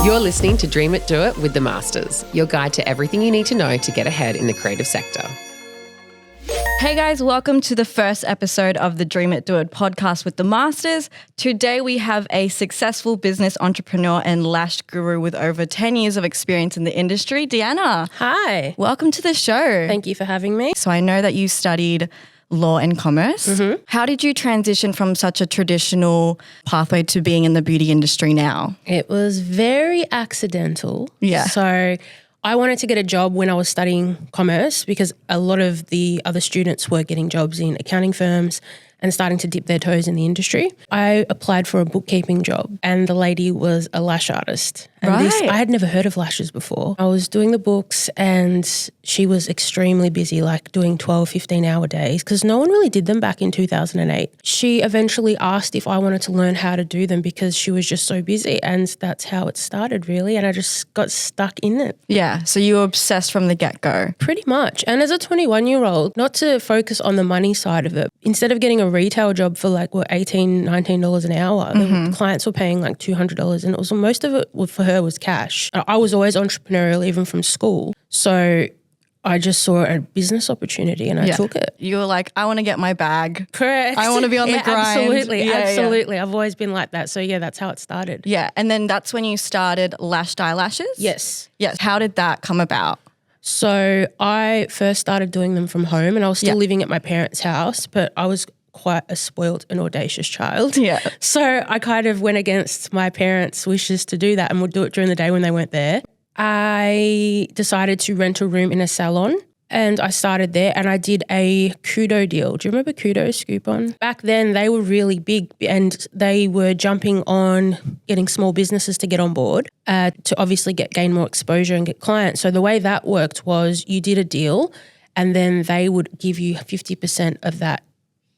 You're listening to Dream It, Do It with The Masters, your guide to everything you need to know to get ahead in the creative sector. Hey guys, welcome to the first episode of the Dream It, Do It podcast with The Masters. Today we have a successful business entrepreneur and lash guru with over 10 years of experience in the industry, Deanna. Hi. Welcome to the show. Thank you for having me. So I know that you studied law and commerce. Mm-hmm. How did you transition from such a traditional pathway to being in the beauty industry now? It was very accidental. Yeah. So I wanted to get a job when I was studying commerce because a lot of the other students were getting jobs in accounting firms and starting to dip their toes in the industry. I applied for a bookkeeping job and the lady was a lash artist. And I had never heard of lashes before. I was doing the books and she was extremely busy, like doing 12, 15-hour days because no one really did them back in 2008. She eventually asked if I wanted to learn how to do them because she was just so busy, and that's how it started really, and I just got stuck in it. Yeah, so you were obsessed from the get-go. Pretty much. And as a 21-year-old, not to focus on the money side of it, instead of getting a retail job for like $18, $19 an hour, the clients were paying like $200, and it was most of it for her was cash. I was always entrepreneurial even from school. So I just saw a business opportunity and I took it. You were like, I want to get my bag. Correct. I want to be on the grind. Absolutely. Absolutely. I've always been like that. So yeah, that's how it started. Yeah. And then that's when you started Lash'd Eyelashes? Yes. Yes. How did that come about? So I first started doing them from home and I was still living at my parents' house, but I was quite a spoiled and audacious child. Yeah. So I kind of went against my parents' wishes to do that and would do it during the day when they weren't there. I decided to rent a room in a salon and I started there and I did a Kudo deal. Do you remember Kudo, Scoop-On? Back then they were really big and they were jumping on getting small businesses to get on board to obviously gain more exposure and get clients. So the way that worked was you did a deal and then they would give you 50% of that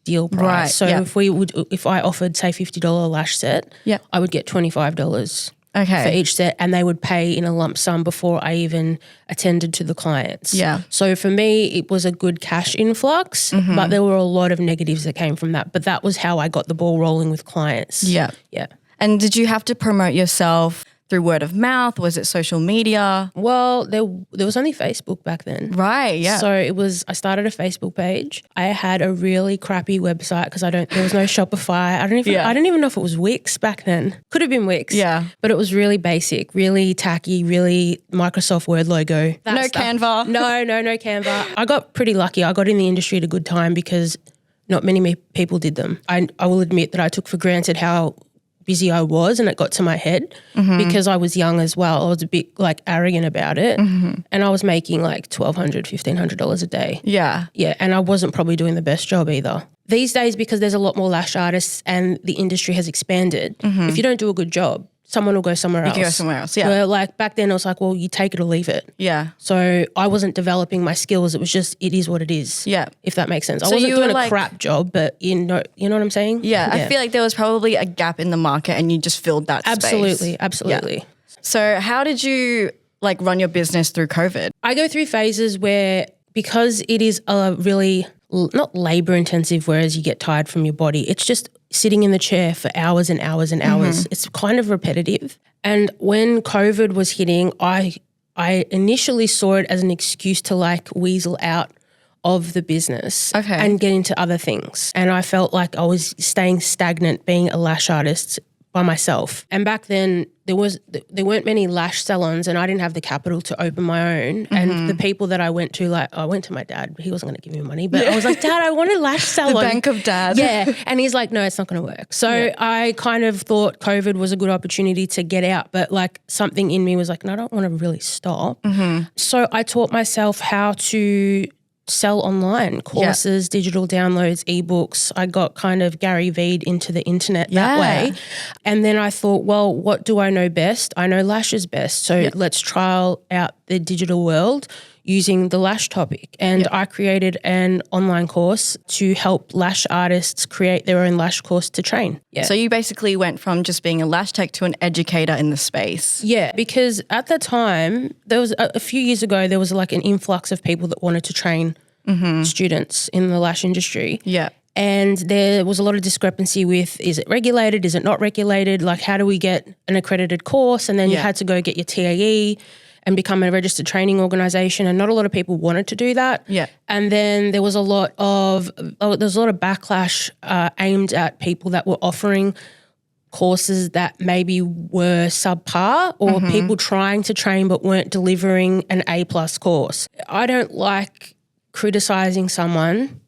deal price. Right, so if I offered say $50 lash set, I would get $25 for each set and they would pay in a lump sum before I even attended to the clients. Yeah. So for me, it was a good cash influx, but there were a lot of negatives that came from that. But that was how I got the ball rolling with clients. Yeah. Yeah. And did you have to promote yourself through word of mouth? Was it social media? Well, there was only Facebook back then. Right, yeah. So I started a Facebook page. I had a really crappy website because there was no Shopify. I don't even know if it was Wix back then. Could have been Wix. Yeah. But it was really basic, really tacky, really Microsoft Word logo. No Canva. No Canva. I got pretty lucky. I got in the industry at a good time because not many people did them. I will admit that I took for granted how busy I was and it got to my head because I was young as well. I was a bit like arrogant about it and I was making like $1,200, $1,500 a day. Yeah. Yeah, and I wasn't probably doing the best job either. These days, because there's a lot more lash artists and the industry has expanded, if you don't do a good job, someone will go somewhere else. You can go somewhere else, yeah. Where like back then it was like, well, you take it or leave it. Yeah. So I wasn't developing my skills. It was just, it is what it is. Yeah. If that makes sense. I So wasn't you doing were a crap job, but you know what I'm saying? Yeah. I feel like there was probably a gap in the market and you just filled that space. Absolutely. Yeah. So how did you like run your business through COVID? I go through phases where because it is a really not labor intensive, whereas you get tired from your body. It's just sitting in the chair for hours and hours and hours. It's kind of repetitive. And when COVID was hitting, I initially saw it as an excuse to like weasel out of the business and get into other things. And I felt like I was staying stagnant being a lash artist by myself. And back then there weren't many lash salons and I didn't have the capital to open my own. And the people that I went to, like I went to my dad, he wasn't going to give me money, but I was like, Dad, I want a lash salon. The bank of dad. Yeah. And he's like, no, it's not going to work. So I kind of thought COVID was a good opportunity to get out, but like something in me was like, no, I don't want to really stop. So I taught myself how to sell online courses, digital downloads, ebooks. I got kind of Gary V'd into the internet that way. And then I thought, well, what do I know best? I know lashes best. So let's trial out the digital world using the lash topic. And I created an online course to help lash artists create their own lash course to train. Yeah. So you basically went from just being a lash tech to an educator in the space. Yeah, because at the time, there was a few years ago, there was like an influx of people that wanted to train students in the lash industry. Yeah. And there was a lot of discrepancy with, is it regulated? Is it not regulated? Like, how do we get an accredited course? And then you had to go get your TAE and become a registered training organisation. And not a lot of people wanted to do that. Yeah. And then there was a lot of backlash aimed at people that were offering courses that maybe were subpar, or people trying to train but weren't delivering an A+ course. I don't like criticising someone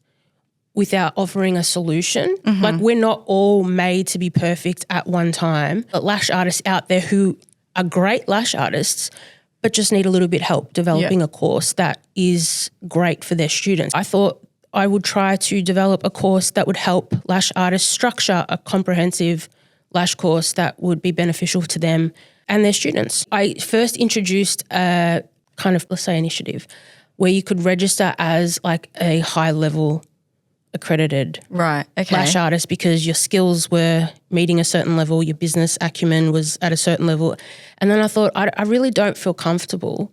without offering a solution. Like, we're not all made to be perfect at one time. But lash artists out there who are great lash artists but just need a little bit help developing a course that is great for their students. I thought I would try to develop a course that would help lash artists structure a comprehensive lash course that would be beneficial to them and their students. I first introduced a kind of, let's say, initiative where you could register as like a high-level accredited lash artist because your skills were meeting a certain level, your business acumen was at a certain level. And then I thought, I really don't feel comfortable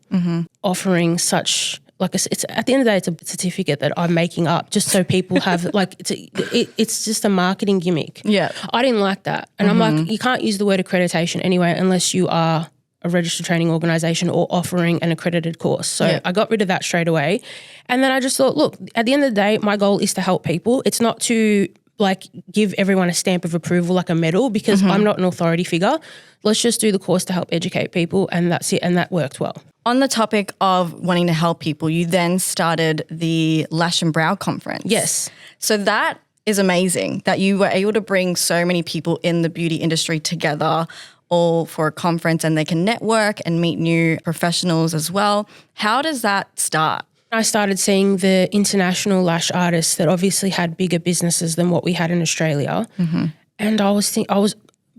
offering such, like, it's at the end of the day, it's a certificate that I'm making up just so people have, like, it's just a marketing gimmick. Yeah. I didn't like that. And I'm like, you can't use the word accreditation anyway unless you are a registered training organisation or offering an accredited course. So I got rid of that straight away. And then I just thought, look, at the end of the day, my goal is to help people. It's not to like give everyone a stamp of approval like a medal because I'm not an authority figure. Let's just do the course to help educate people, and that's it. And that worked well. On the topic of wanting to help people, you then started the Lash and Brow Conference. Yes. So that is amazing that you were able to bring so many people in the beauty industry together all for a conference, and they can network and meet new professionals as well. How does that start? I started seeing the international lash artists that obviously had bigger businesses than what we had in Australia. And I was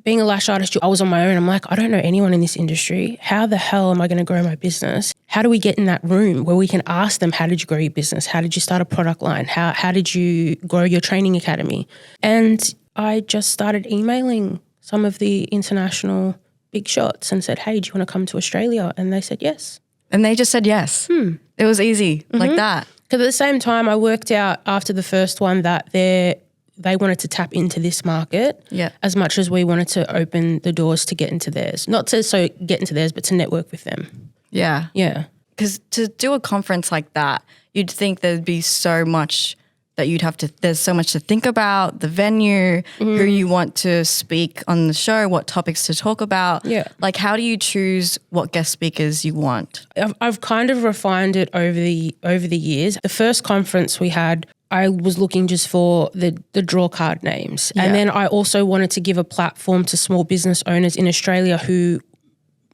being a lash artist, I was on my own. I'm like, I don't know anyone in this industry. How the hell am I going to grow my business? How do we get in that room where we can ask them, how did you grow your business? How did you start a product line? How did you grow your training academy? And I just started emailing some of the international big shots and said, hey, do you want to come to Australia? And they said yes. And they just said yes. It was easy like that. Because at the same time, I worked out after the first one that they wanted to tap into this market as much as we wanted to open the doors to get into theirs. Not to get into theirs, but to network with them. Yeah. Yeah. Because to do a conference like that, you'd think there'd be so much that there's so much to think about, the venue, who you want to speak on the show, what topics to talk about. Yeah. Like, how do you choose what guest speakers you want? I've kind of refined it over the years. The first conference we had, I was looking just for the draw card names. And then I also wanted to give a platform to small business owners in Australia who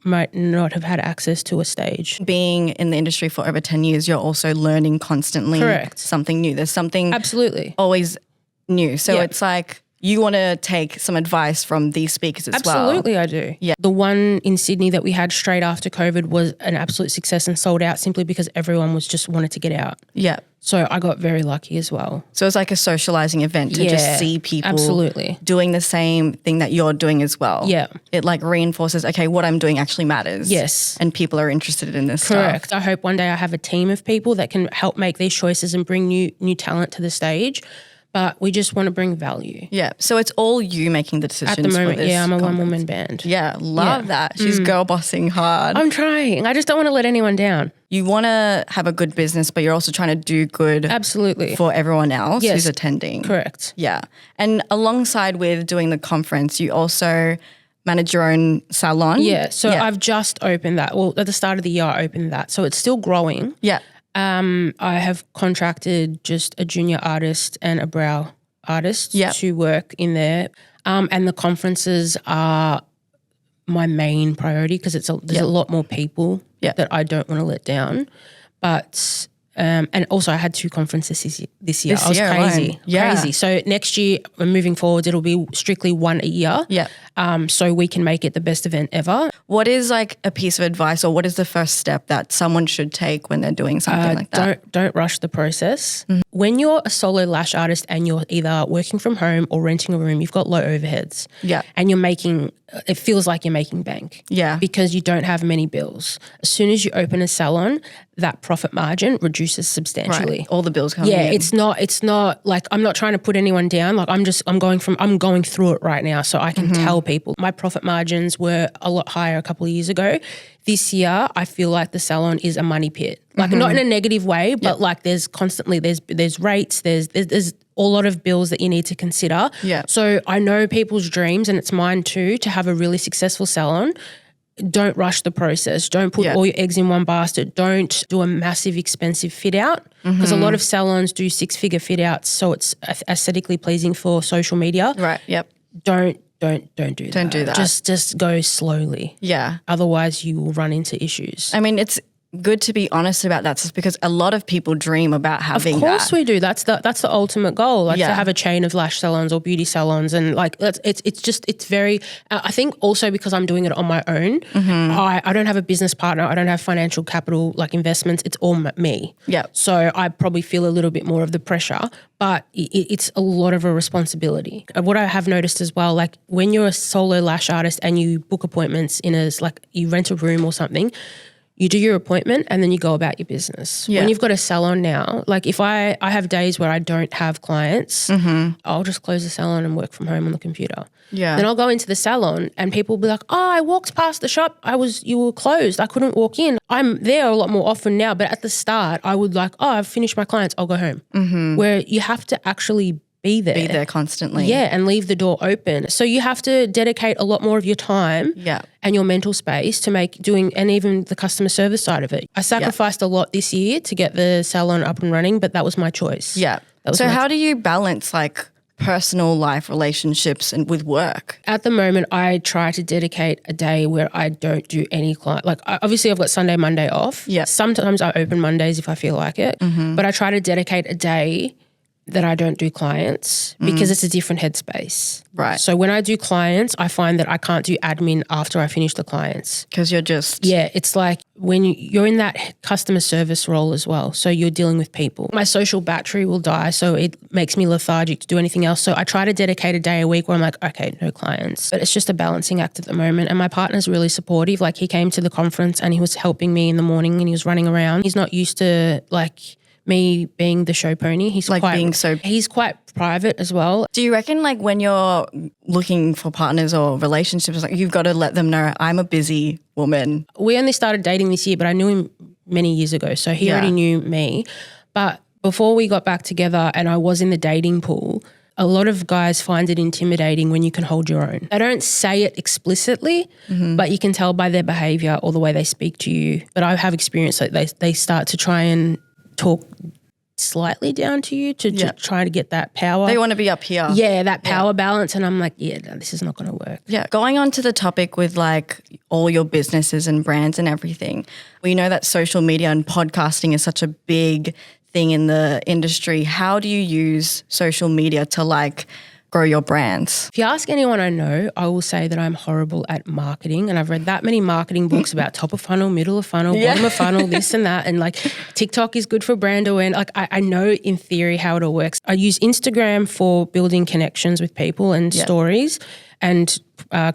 might not have had access to a stage. Being in the industry for over 10 years, you're also learning constantly something new. There's something always new. So it's like you want to take some advice from these speakers as well. Absolutely, I do. Yeah. The one in Sydney that we had straight after COVID was an absolute success and sold out simply because everyone was just wanted to get out. Yeah. So I got very lucky as well. So it's like a socializing event to just see people doing the same thing that you're doing as well. Yeah. It like reinforces, okay, what I'm doing actually matters. Yes. And people are interested in this Correct. stuff. I hope one day I have a team of people that can help make these choices and bring new talent to the stage. But we just want to bring value. Yeah. So it's all you making the decisions at the moment. For this I'm a conference. one-woman band. Yeah. Love that. She's girl bossing hard. I'm trying. I just don't want to let anyone down. You want to have a good business, but you're also trying to do good for everyone else who's attending. Correct. Yeah. And alongside with doing the conference, you also manage your own salon. Yeah. So I've just opened that. Well, at the start of the year, I opened that. So it's still growing. Yeah. I have contracted just a junior artist and a brow artist to work in there. And the conferences are my main priority because there's a lot more people that I don't want to let down. But and also I had 2 conferences this year. I was crazy. Crazy. So next year, moving forward, it'll be strictly one a year. Yeah. So we can make it the best event ever. What is like a piece of advice, or what is the first step that someone should take when they're doing something like that? Don't rush the process. When you're a solo lash artist and you're either working from home or renting a room, you've got low overheads. Yeah. And it feels like you're making bank. Yeah. Because you don't have many bills. As soon as you open a salon, that profit margin reduces substantially. Right. All the bills coming in. Yeah, it's not like, I'm not trying to put anyone down. Like I'm going through it right now, so I can tell people my profit margins were a lot higher a couple of years ago. This year, I feel like the salon is a money pit. Like not in a negative way, but like there's constantly there's rates, there's a lot of bills that you need to consider. Yeah. So I know people's dreams, and it's mine too, to have a really successful salon. Don't rush the process. Don't put all your eggs in one basket. Don't do a massive expensive fit out, because a lot of salons do 6-figure fit outs, so it's aesthetically pleasing for social media. Right. Yep. Don't do that. Don't do that. Just go slowly. Yeah. Otherwise you will run into issues. I mean, it's good to be honest about that, just because a lot of people dream about having that. Of course we do. That's the ultimate goal, like to have a chain of lash salons or beauty salons, and like it's very. I think also because I'm doing it on my own, I don't have a business partner. I don't have financial capital like investments. It's all me. Yeah. So I probably feel a little bit more of the pressure, but it's a lot of a responsibility. What I have noticed as well, like when you're a solo lash artist and you book appointments you rent a room or something. You do your appointment and then you go about your business. Yeah. When you've got a salon now, like if I have days where I don't have clients, I'll just close the salon and work from home on the computer. Yeah. Then I'll go into the salon and people will be like, oh, I walked past the shop. You were closed. I couldn't walk in. I'm there a lot more often now. But at the start, I would like, oh, I've finished my clients. I'll go home. Where you have to actually be there. Be there constantly. Yeah, and leave the door open. So you have to dedicate a lot more of your time and your mental space to and even the customer service side of it. I sacrificed a lot this year to get the salon up and running, but that was my choice. Yeah. So how do you balance like personal life, relationships and with work? At the moment, I try to dedicate a day where I don't do any client. Like obviously I've got Sunday, Monday off. Yeah. Sometimes I open Mondays if I feel like it, but I try to dedicate a day that I don't do clients because it's a different headspace. Right. So when I do clients, I find that I can't do admin after I finish the clients. Because you're just... Yeah, it's like when you're in that customer service role as well. So you're dealing with people. My social battery will die, so it makes me lethargic to do anything else. So I try to dedicate a day a week where I'm like, okay, no clients. But it's just a balancing act at the moment. And my partner's really supportive. Like he came to the conference and he was helping me in the morning and he was running around. He's not used to like me being the show pony. He's quite private as well. Do you reckon like when you're looking for partners or relationships, like you've got to let them know I'm a busy woman? We only started dating this year, but I knew him many years ago. So he already knew me. But before we got back together and I was in the dating pool, a lot of guys find it intimidating when you can hold your own. They don't say it explicitly, but you can tell by their behavior or the way they speak to you. But I have experienced that they start to try and talk slightly down to you to try to get that power. They want to be up here. Yeah, that power balance. And I'm like, no, this is not going to work. Yeah. Going on to the topic with like all your businesses and brands and everything, we know that social media and podcasting is such a big thing in the industry. How do you use social media to like grow your brands? If you ask anyone I know, I will say that I'm horrible at marketing, and I've read that many marketing books about top of funnel, middle of funnel, bottom of funnel, this and that, and like TikTok is good for brand awareness. Like I know in theory how it all works. I use Instagram for building connections with people and stories and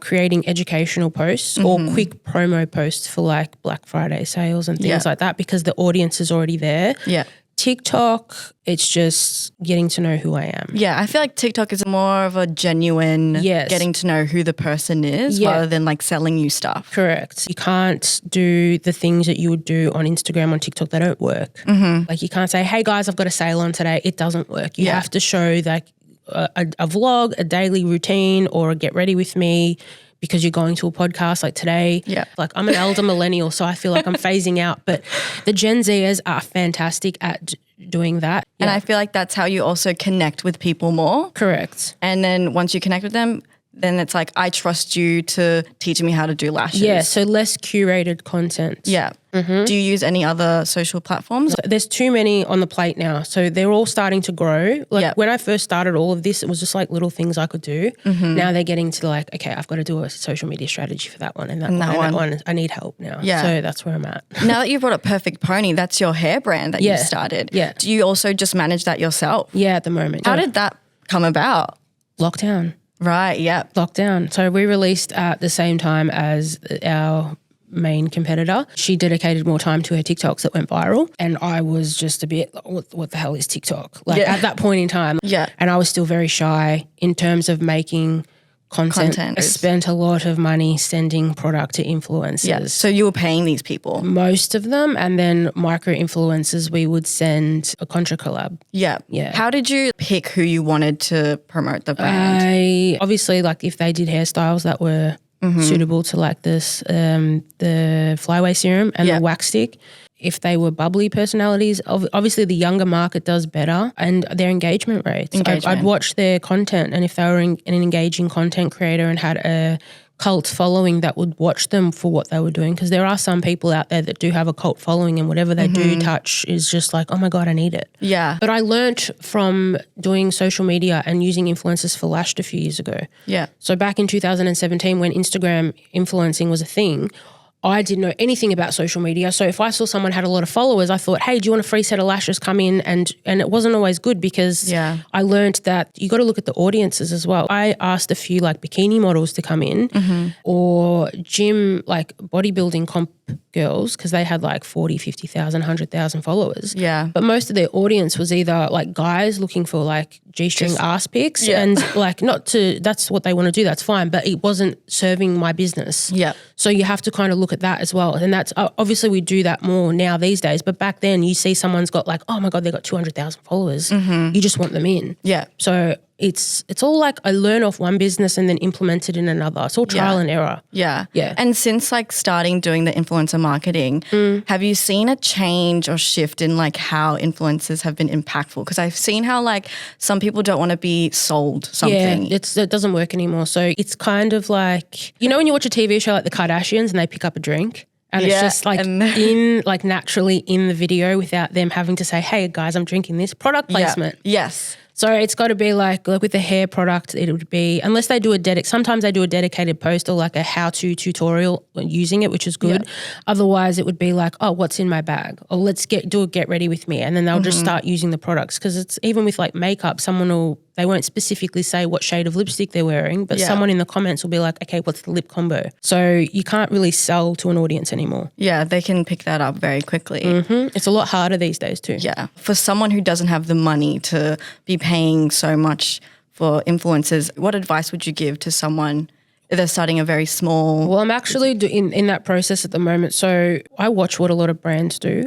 creating educational posts or quick promo posts for like Black Friday sales and things like that because the audience is already there. Yeah. TikTok, it's just getting to know who I am. Yeah, I feel like TikTok is more of a genuine getting to know who the person is rather than like selling you stuff. Correct. You can't do the things that you would do on Instagram, on TikTok. They don't work. Like you can't say, hey guys, I've got a sale on today. It doesn't work. You have to show like a vlog, a daily routine or a get ready with me because you're going to a podcast like today. Yeah. Like I'm an elder millennial, so I feel like I'm phasing out. But the Gen Zers are fantastic at doing that. And I feel like that's how you also connect with people more. Correct. And then once you connect with them, then it's like, I trust you to teach me how to do lashes. Yeah, so less curated content. Yeah. Do you use any other social platforms? There's too many on the plate now. So they're all starting to grow. Like when I first started all of this, it was just like little things I could do. Now they're getting to like, okay, I've got to do a social media strategy for that one and that one. I need help now. Yeah. So that's where I'm at. Now that you've brought up Perfect Pony, that's your hair brand that you started. Yeah. Do you also just manage that yourself? Yeah, at the moment. How did that come about? Lockdown. Right, yeah. Lockdown. So we released at the same time as our main competitor. She dedicated more time to her TikToks that went viral. And I was just a bit, what the hell is TikTok? Like at that point in time. Yeah. And I was still very shy in terms of making content. I spent a lot of money sending product to influencers. Yeah. So you were paying these people? Most of them. And then micro influencers, we would send a contra collab. Yeah. Yeah. How did you pick who you wanted to promote the brand? Obviously, like if they did hairstyles that were suitable to like this, the flyway serum and the wax stick. If they were bubbly personalities, obviously the younger market does better, and their engagement rates. I'd watch their content, and if they were an engaging content creator and had a cult following that would watch them for what they were doing, because there are some people out there that do have a cult following and whatever they do touch is just like, oh my God, I need it. Yeah. But I learnt from doing social media and using influencers for Lash'd a few years ago. Yeah. So back in 2017 when Instagram influencing was a thing, I didn't know anything about social media. So if I saw someone had a lot of followers, I thought, hey, do you want a free set of lashes? Come in. And it wasn't always good because I learned that you got to look at the audiences as well. I asked a few like bikini models to come in or gym, like bodybuilding comp girls, because they had like 40, 50,000, 100,000 followers. Yeah. But most of their audience was either like guys looking for like G-string ass pics and like that's what they want to do. That's fine. But it wasn't serving my business. Yeah. So you have to kind of look at that as well. And that's obviously we do that more now these days. But back then you see someone's got like, oh my God, they got 200,000 followers. You just want them in. Yeah. So it's all like I learn off one business and then implement it in another. It's all trial and error. Yeah. Yeah. And since like starting doing the influencer marketing, have you seen a change or shift in like how influencers have been impactful? Because I've seen how like some people don't want to be sold something. Yeah, it doesn't work anymore. So it's kind of like, you know when you watch a TV show like The Kardashians and they pick up a drink? And it's just like naturally in the video without them having to say, hey guys, I'm drinking this. Product placement. Yes. So it's got to be like with the hair product, it would be, unless they do sometimes they do a dedicated post or like a how-to tutorial using it, which is good. Yeah. Otherwise it would be like, oh, what's in my bag? Or let's do a get ready with me. And then they'll just start using the products. Because it's even with like makeup, they won't specifically say what shade of lipstick they're wearing, but someone in the comments will be like, okay, what's the lip combo? So you can't really sell to an audience anymore. Yeah, they can pick that up very quickly. It's a lot harder these days too. Yeah. For someone who doesn't have the money to be paying so much for influencers, what advice would you give to someone if they're starting a very small... Well, I'm actually in that process at the moment. So I watch what a lot of brands do.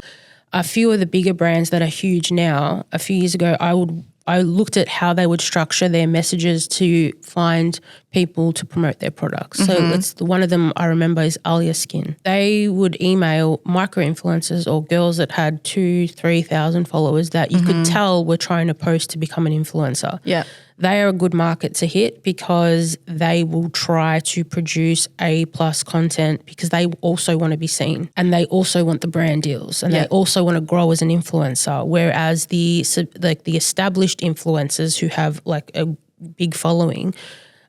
A few of the bigger brands that are huge now, a few years ago, I looked at how they would structure their messages to find people to promote their products. So one of them I remember is Alia Skin. They would email micro-influencers or girls that had 2,000-3,000 followers that you could tell were trying to post to become an influencer. Yeah. They are a good market to hit because they will try to produce A+ content because they also want to be seen and they also want the brand deals and they also want to grow as an influencer. Whereas the established influencers who have like a big following,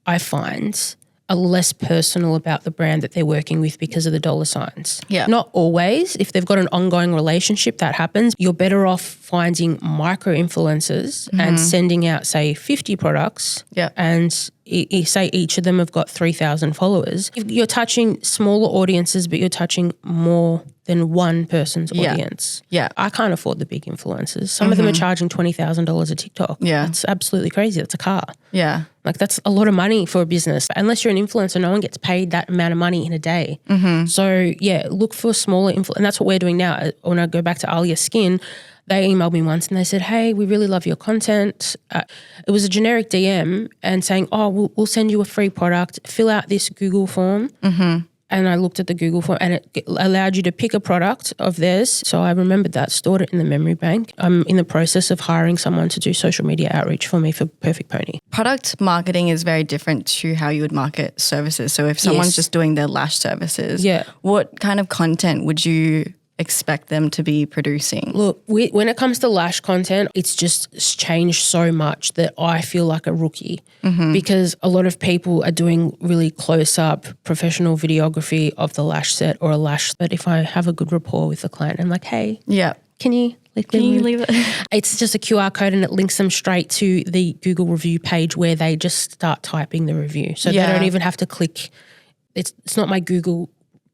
I find are less personal about the brand that they're working with because of the dollar signs. Yeah. Not always. If they've got an ongoing relationship, that happens. You're better off finding micro influencers and sending out, say, 50 products and say each of them have got 3,000 followers. You're touching smaller audiences, but you're touching more than one person's audience. Yeah. I can't afford the big influencers. Some of them are charging $20,000 a TikTok. Yeah. That's absolutely crazy. That's a car. Yeah. Like that's a lot of money for a business. Unless you're an influencer, no one gets paid that amount of money in a day. So yeah, look for smaller and that's what we're doing now. When I go back to Alia Skin, they emailed me once and they said, hey, we really love your content. It was a generic DM and saying, oh, we'll send you a free product. Fill out this Google form. And I looked at the Google form and it allowed you to pick a product of theirs. So I remembered that, stored it in the memory bank. I'm in the process of hiring someone to do social media outreach for me for Perfect Pony. Product marketing is very different to how you would market services. So if someone's just doing their lash services, what kind of content would you expect them to be producing? Look, when it comes to lash content, it's just changed so much that I feel like a rookie because a lot of people are doing really close-up professional videography of the lash set or a lash. But if I have a good rapport with the client, I'm like, hey, can you leave it? It's just a QR code and it links them straight to the Google review page where they just start typing the review. So they don't even have to click. It's not my Google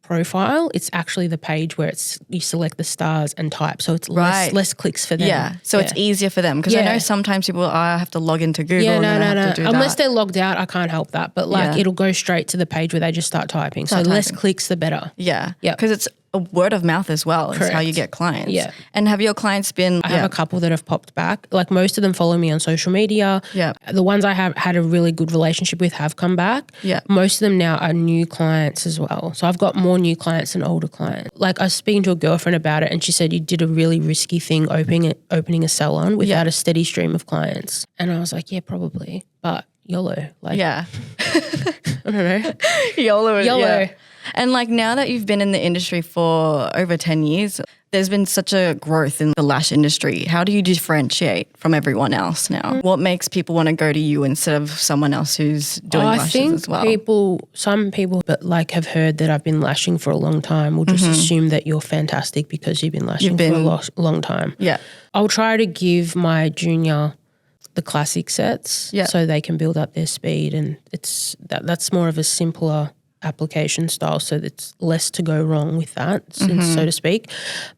profile, it's actually the page where you select the stars and type. So it's less clicks for them. Yeah. So it's easier for them because I know sometimes people have to log into Google and then I have to do Unless that. they're logged out, I can't help that. But it'll go straight to the page where they just start typing. So less clicks, the better. Yeah. Because it's a word of mouth as well. It's how you get clients. Yeah. And have your clients been... I have a couple that have popped back. Like most of them follow me on social media. Yeah. The ones I have had a really good relationship with have come back. Yeah. Most of them now are new clients as well. So I've got more new clients than older clients. Like I was speaking to a girlfriend about it and she said you did a really risky thing opening a salon without a steady stream of clients. And I was like, yeah, probably. But YOLO. Like, Yeah. I don't know. YOLO. YOLO. And like now that you've been in the industry for over 10 years, there's been such a growth in the lash industry. How do you differentiate from everyone else now? What makes people want to go to you instead of someone else who's doing lashes as well? Some people but like have heard that I've been lashing for a long time will just assume that you're fantastic because you've been lashing for a long time. Yeah. I'll try to give my junior the classic sets so they can build up their speed, and that's more of a simpler application style, so it's less to go wrong with that, so to speak.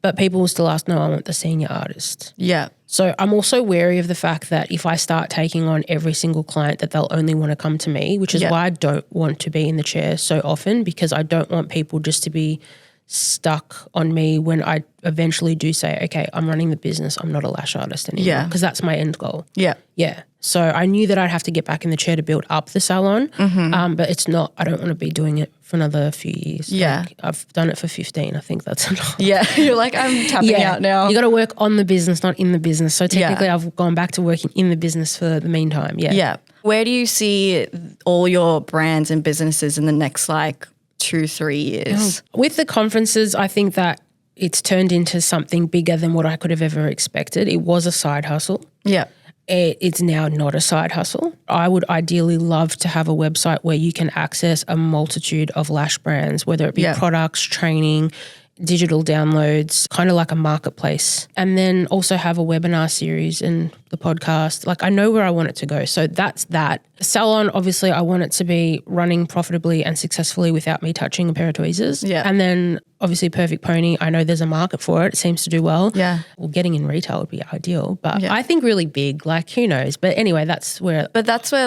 But people will still ask, no, I want the senior artist. Yeah. So I'm also wary of the fact that if I start taking on every single client that they'll only want to come to me, which is why I don't want to be in the chair so often, because I don't want people just to be stuck on me when I eventually do say, okay, I'm running the business, I'm not a lash artist anymore, because that's my end goal. Yeah. Yeah. So I knew that I'd have to get back in the chair to build up the salon, but it's not, I don't want to be doing it for another few years. Yeah. Like, I've done it for 15. I think that's enough. Yeah. You're like, I'm tapping out now. You got to work on the business, not in the business. So technically I've gone back to working in the business for the meantime. Yeah. Yeah. Where do you see all your brands and businesses in the next 2-3 years? With the conferences, I think that it's turned into something bigger than what I could have ever expected. It was a side hustle. Yeah. It's now not a side hustle. I would ideally love to have a website where you can access a multitude of lash brands, whether it be products, training, digital downloads, kind of like a marketplace. And then also have a webinar series and the podcast. Like I know where I want it to go. So that's that. Salon, obviously I want it to be running profitably and successfully without me touching a pair of tweezers. Yeah. And then obviously Perfect Pony, I know there's a market for it. It seems to do well. Yeah. Well, getting in retail would be ideal. But I think really big, like who knows? But anyway, that's where... But that's where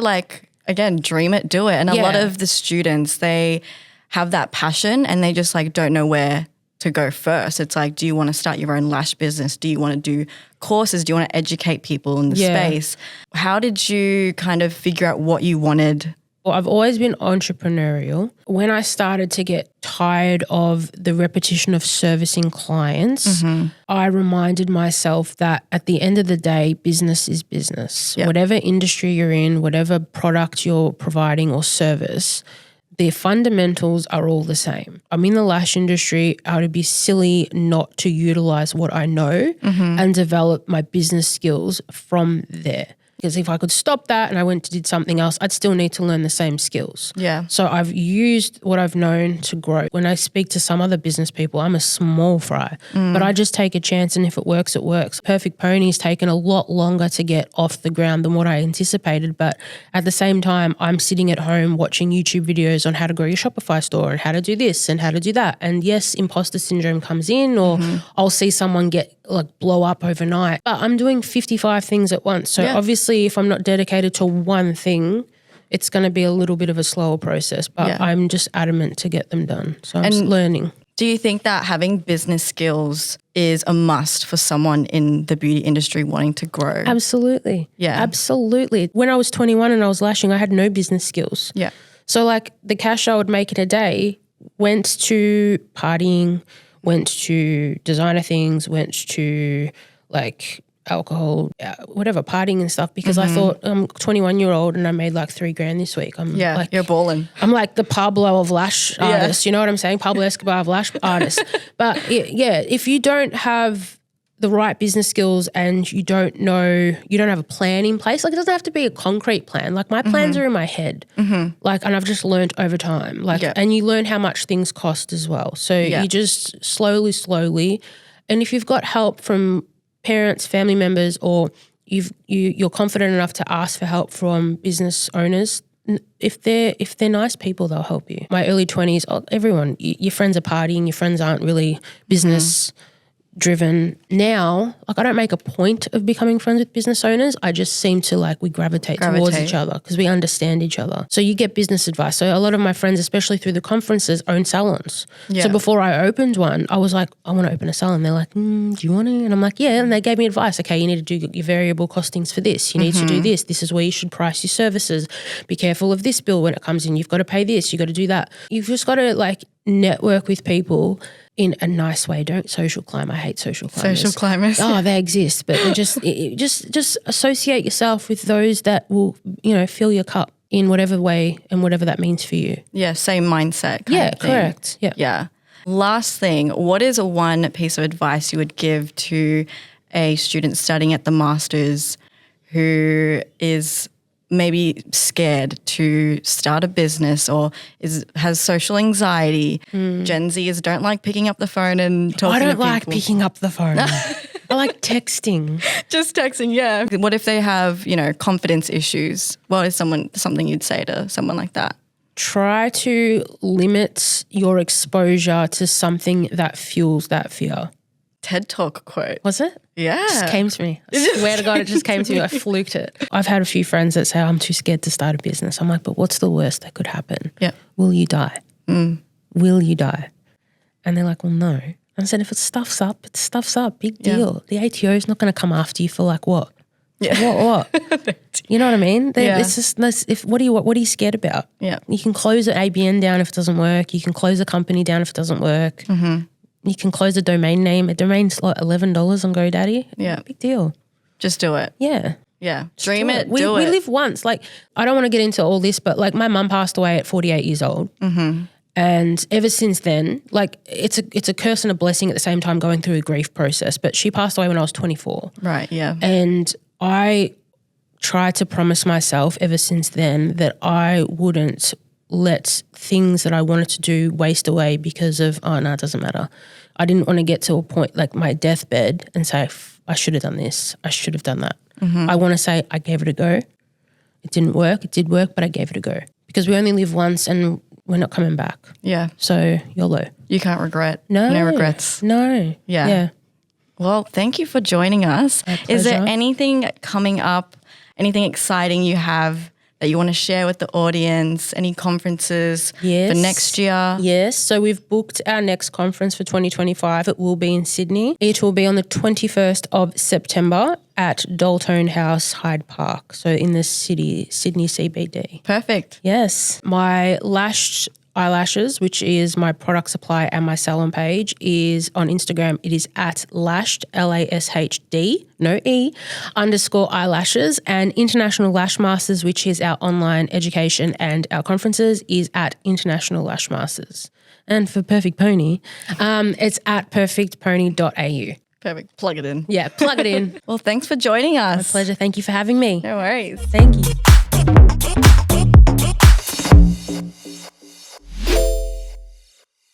again, dream it, do it. And a lot of the students, they have that passion and they just don't know where to go first. It's do you want to start your own lash business? Do you want to do courses? Do you want to educate people in the space? How did you kind of figure out what you wanted? Well, I've always been entrepreneurial. When I started to get tired of the repetition of servicing clients, I reminded myself that at the end of the day, business is business. Yep. Whatever industry you're in, whatever product you're providing or service, the fundamentals are all the same. I'm in the lash industry. I would be silly not to utilize what I know and develop my business skills from there. Because if I could stop that and I went to did something else, I'd still need to learn the same skills. Yeah. So I've used what I've known to grow. When I speak to some other business people, I'm a small fry, but I just take a chance, and if it works, it works. Perfect Pony's taken a lot longer to get off the ground than what I anticipated, but at the same time, I'm sitting at home watching YouTube videos on how to grow your Shopify store and how to do this and how to do that. And yes, imposter syndrome comes in, or I'll see someone get blow up overnight, but I'm doing 55 things at once. So obviously if I'm not dedicated to one thing, it's going to be a little bit of a slower process, but I'm just adamant to get them done. So I'm just learning. Do you think that having business skills is a must for someone in the beauty industry wanting to grow? Absolutely. Yeah. Absolutely. When I was 21 and I was lashing, I had no business skills. Yeah. So the cash I would make in a day went to partying, went to designer things, went to alcohol, whatever, partying and stuff, because I thought I'm 21-year-old and I made $3,000 this week. You're balling. I'm like the Pablo of lash artists, you know what I'm saying? Pablo Escobar of lash artists. But if you don't have the right business skills and you don't have a plan in place, it doesn't have to be a concrete plan. My plans are in my head, and I've just learned over time, and you learn how much things cost as well. So you just slowly, and if you've got help from parents, family members, or you're confident enough to ask for help from business owners, if they're nice people, they'll help you. My early 20s, everyone, your friends are partying, your friends aren't really business driven. Now, like, I don't make a point of becoming friends with business owners. I just seem to we gravitate towards each other because we understand each other. So you get business advice. So a lot of my friends, especially through the conferences, own salons. Yeah. So before I opened one, I was like, I want to open a salon. They're like, do you want to? And I'm like, yeah. And they gave me advice. Okay, you need to do your variable costings for this. You need to do this. This is where you should price your services. Be careful of this bill when it comes in. You've got to pay this. You've got to do that. You've just got to network with people in a nice way. Don't social climb. I hate social climbers. Social climbers. Oh, they exist, but they're just associate yourself with those that will, fill your cup in whatever way and whatever that means for you. Yeah, same mindset. Kind of thing. Correct. Yeah. Yeah. Last thing, what is one piece of advice you would give to a student studying at the Masters who is maybe scared to start a business or has social anxiety? Gen Zers don't like picking up the phone and talking to people. I don't like picking up the phone. I like texting. Just texting, yeah. What if they have, confidence issues? What is something you'd say to someone like that? Try to limit your exposure to something that fuels that fear. TED Talk quote. Was it? Yeah. It just came to me. I swear to God, it just came to me. I fluked it. I've had a few friends that say, I'm too scared to start a business. I'm like, but what's the worst that could happen? Yeah. Will you die? Will you die? And they're like, well, no. And I said, if it stuffs up, it stuffs up. Big deal. The ATO is not going to come after you for what? Yeah. What? You know what I mean? It's just, what are you scared about? Yeah. You can close an ABN down if it doesn't work. You can close a company down if it doesn't work. You can close a domain name. A domain's like $11 on GoDaddy. Yeah. Big deal. Just do it. Yeah. Yeah. Dream it. We live once. I don't want to get into all this, but my mum passed away at 48 years old. And ever since then, it's a curse and a blessing at the same time going through a grief process. But she passed away when I was 24. Right, yeah. And I tried to promise myself ever since then that I wouldn't let things that I wanted to do waste away because of, it doesn't matter. I didn't want to get to a point like my deathbed and say, I should have done this. I should have done that. I want to say I gave it a go. It didn't work. It did work, but I gave it a go. Because we only live once and we're not coming back. Yeah. So YOLO. You can't regret. No. No regrets. No. Yeah. Well, thank you for joining us. My Is there pleasure. anything coming up, anything exciting you have that you want to share with the audience? Any conferences for next year? Yes. So we've booked our next conference for 2025. It will be in Sydney. It will be on the 21st of September at Daltone House, Hyde Park. So in the Sydney CBD. Perfect. Yes. My Lash'd Eyelashes, which is my product supply and my salon page, is on Instagram. It is at Lash'd, LASHD, no E, _ eyelashes. And International Lash Masters, which is our online education and our conferences, is at International Lash Masters. And for Perfect Pony, it's at perfectpony.au. Perfect. Plug it in. Yeah, plug it in. Well, thanks for joining us. My pleasure. Thank you for having me. No worries. Thank you.